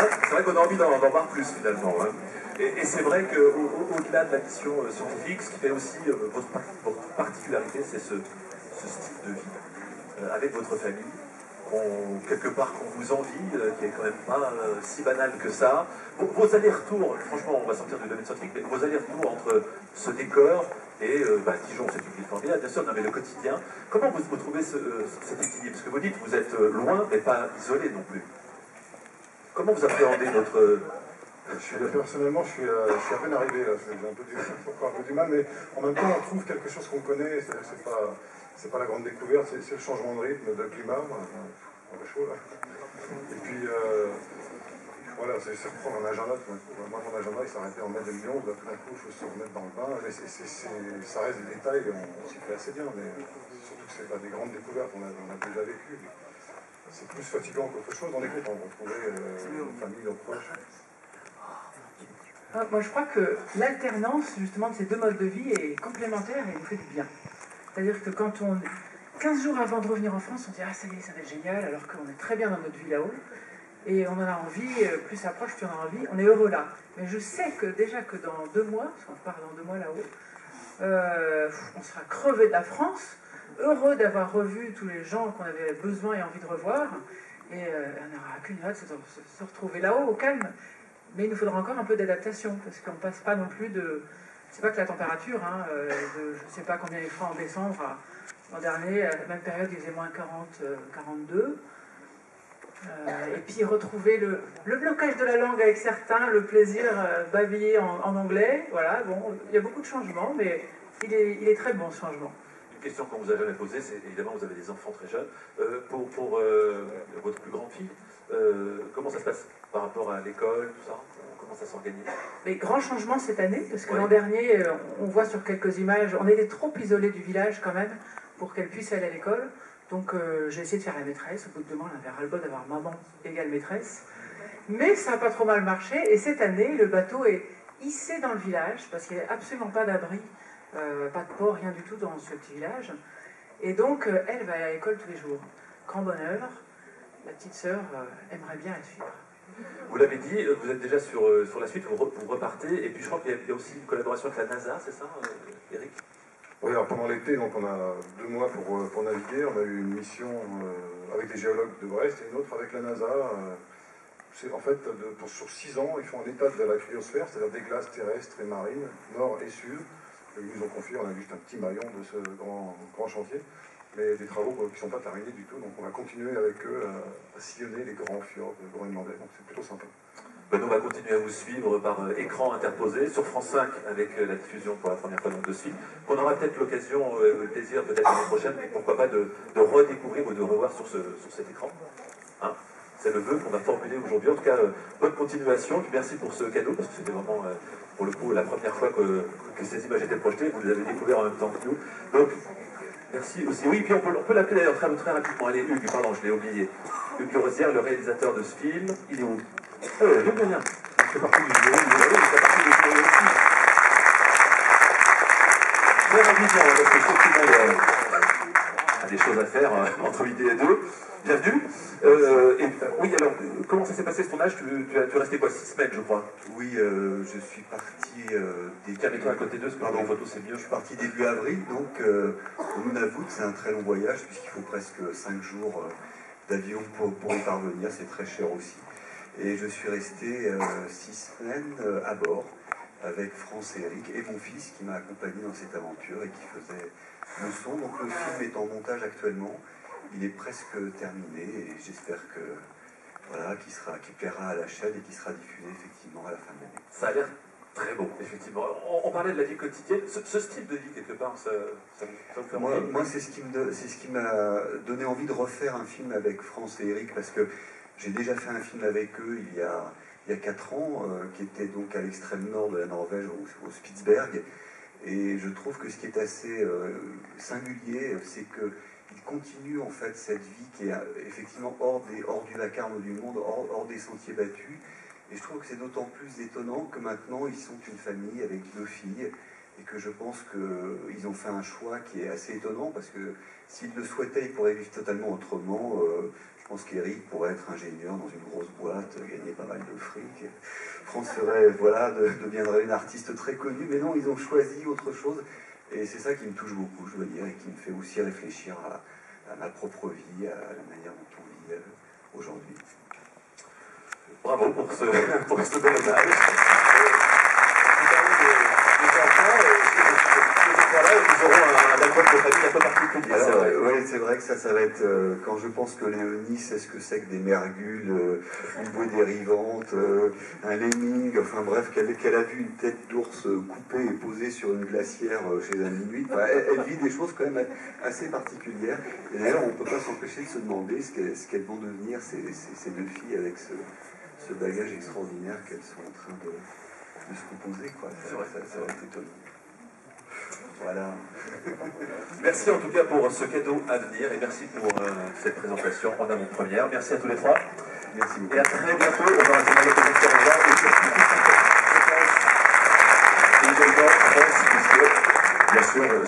c'est vrai qu'on a envie d'en voir plus finalement. Hein. Et c'est vrai qu'au-delà de la mission scientifique, ce qui fait aussi votre particularité, c'est ce style de vie avec votre famille. Quelque part qu'on vous envie, qui est quand même pas si banal que ça. Vos allers-retours, franchement, on va sortir du domaine scientifique, mais vos allers-retours entre ce décor et Dijon, c'est une ville formidable, bien sûr, non, mais le quotidien, comment vous trouvez cet équilibre? Parce que vous dites, vous êtes loin, mais pas isolé non plus. Comment vous appréhendez notre... Personnellement, je suis à peine arrivé, là. J'ai encore un peu du mal, mais en même temps, on trouve quelque chose qu'on connaît, c'est pas la grande découverte, c'est le changement de rythme, de climat, on est chaud là. Et puis, voilà, c'est reprendre un agenda tout d'un coup. Moi, mon agenda, il s'est arrêté en mai 2011, là, tout d'un coup, il faut se remettre dans le bain, mais ça reste des détails, on s'y fait assez bien, mais surtout que c'est pas des grandes découvertes, on a déjà vécu. C'est plus fatigant qu'autre chose, on est content de retrouver nos familles, nos proches. Moi, je crois que l'alternance, justement, de ces deux modes de vie est complémentaire et nous fait du bien. C'est-à-dire que quand 15 jours avant de revenir en France, on dit « Ah, ça y est, ça va être génial », alors qu'on est très bien dans notre vie là-haut. Et on en a envie, plus ça approche, plus on a envie, on est heureux là. Mais je sais que déjà que dans 2 mois, parce qu'on part dans 2 mois là-haut, on sera crevé de la France, heureux d'avoir revu tous les gens qu'on avait besoin et envie de revoir. Et on n'aura qu'une hâte de se retrouver là-haut, au calme. Mais il nous faudra encore un peu d'adaptation, parce qu'on ne passe pas non plus de... C'est pas que la température, hein, de je ne sais pas combien il fera en décembre. L'an dernier, à la même période, il faisait moins 40, 42. Et puis retrouver le blocage de la langue avec certains, le plaisir babiller en anglais. Voilà, bon, il y a beaucoup de changements, mais il est très bon ce changement. Une question qu'on vous a jamais posée, c'est évidemment vous avez des enfants très jeunes. Pour votre plus grande fille, comment ça se passe par rapport à l'école, tout ça? Comment ça s'organise? Les grands changements cette année, parce que l'an dernier, on voit sur quelques images, on était trop isolés du village quand même pour qu'elle puisse aller à l'école. Donc j'ai essayé de faire la maîtresse. Au bout de 2 mois, on avait ras-le-bol d'avoir maman égale maîtresse. Mais ça n'a pas trop mal marché. Et cette année, le bateau est hissé dans le village, parce qu'il n'y a absolument pas d'abri, pas de port, rien du tout dans ce petit village. Et donc, elle va aller à l'école tous les jours. Grand bonheur. La petite sœur aimerait bien la suivre. Vous l'avez dit, vous êtes déjà sur la suite, vous repartez. Et puis je crois qu'il y a aussi une collaboration avec la NASA, c'est ça, Eric? Oui, alors pendant l'été, donc on a 2 mois pour naviguer. On a eu une mission avec les géologues de Brest et une autre avec la NASA. C'est en fait, sur 6 ans, ils font un état de la cryosphère, c'est-à-dire des glaces terrestres et marines, nord et sud. Ils nous ont confié, on a juste un petit maillon de ce grand chantier, mais des travaux qui ne sont pas terminés du tout. Donc on va continuer avec eux à sillonner les grands fjords groenlandais, donc c'est plutôt sympa. Ben, on va continuer à vous suivre par écran interposé sur France 5 avec la diffusion pour la première fois de ce film. On aura peut-être l'occasion, le plaisir peut-être l'année prochaine, mais pourquoi pas de redécouvrir ou de revoir sur cet écran. Hein, c'est le vœu qu'on va formuler aujourd'hui. En tout cas, bonne continuation. Puis merci pour ce cadeau, parce que c'était vraiment, pour le coup, la première fois que ces images étaient projetées. Vous les avez découvertes en même temps que nous. Donc, merci aussi. Oui, puis on peut l'appeler d'ailleurs très rapidement. Allez, Hugues, pardon, je l'ai oublié. Hugues Rosière, le réalisateur de ce film. Il est où? Hugues, bien. C'est parti du jeu. Très rapidement, parce que tout le monde a des choses à faire entre midi et 2. Bienvenue. Oui, alors, comment ça s'est passé ce tournage? Tu es resté quoi, 6 semaines, je crois? Oui, je suis parti Calme-toi à côté d'eux, parce que dans les photos c'est mieux. Je suis parti début avril, donc au Nunavut, c'est un très long voyage, puisqu'il faut presque 5 jours d'avion pour y parvenir, c'est très cher aussi. Et je suis resté 6 semaines à bord, avec France et Eric, et mon fils qui m'a accompagné dans cette aventure et qui faisait le son. Donc le film est en montage actuellement. Il est presque terminé et j'espère que voilà, qu'il plaira à la chaîne et qui sera diffusé effectivement à la fin de l'année. Ça a l'air très beau, effectivement. On parlait de la vie quotidienne. Ce style de vie, quelque part, ça vous fait envie? Moi c'est ce qui m'a donné envie de refaire un film avec France et Eric, parce que j'ai déjà fait un film avec eux il y a 4 ans, qui était donc à l'extrême nord de la Norvège, au Spitsberg. Et je trouve que ce qui est assez singulier, c'est que ils continuent en fait cette vie qui est effectivement hors du vacarme du monde, hors des sentiers battus. Et je trouve que c'est d'autant plus étonnant que maintenant ils sont une famille avec 2 filles et que je pense qu'ils ont fait un choix qui est assez étonnant, parce que s'ils le souhaitaient, ils pourraient vivre totalement autrement. Je pense qu'Éric pourrait être ingénieur dans une grosse boîte, gagner pas mal de fric. France serait, voilà, deviendrait une artiste très connue, mais non, ils ont choisi autre chose. Et c'est ça qui me touche beaucoup, je dois dire, et qui me fait aussi réfléchir à ma propre vie, à la manière dont on vit aujourd'hui. Bravo pour ce témoignage. Voilà, nous aurons un album de famille un peu particulier. Alors, oui, c'est vrai que ça va être, quand je pense que Léonie sait ce que c'est que des mergules, une bouée dérivante, un lemming, enfin bref, qu'elle a vu une tête d'ours coupée et posée sur une glacière chez un inuit, enfin, elle vit des choses quand même assez particulières. Et d'ailleurs, on ne peut pas s'empêcher de se demander ce qu'elles vont devenir, ces deux filles, avec ce bagage extraordinaire qu'elles sont en train de se composer, quoi. Ça va être étonnant. Voilà. Merci en tout cas pour ce cadeau à venir et merci pour cette présentation en avant-première. Merci à tous les trois. Merci beaucoup. Et à très bientôt. On va recevoir notre professeur Jean et également France, puisque bien sûr.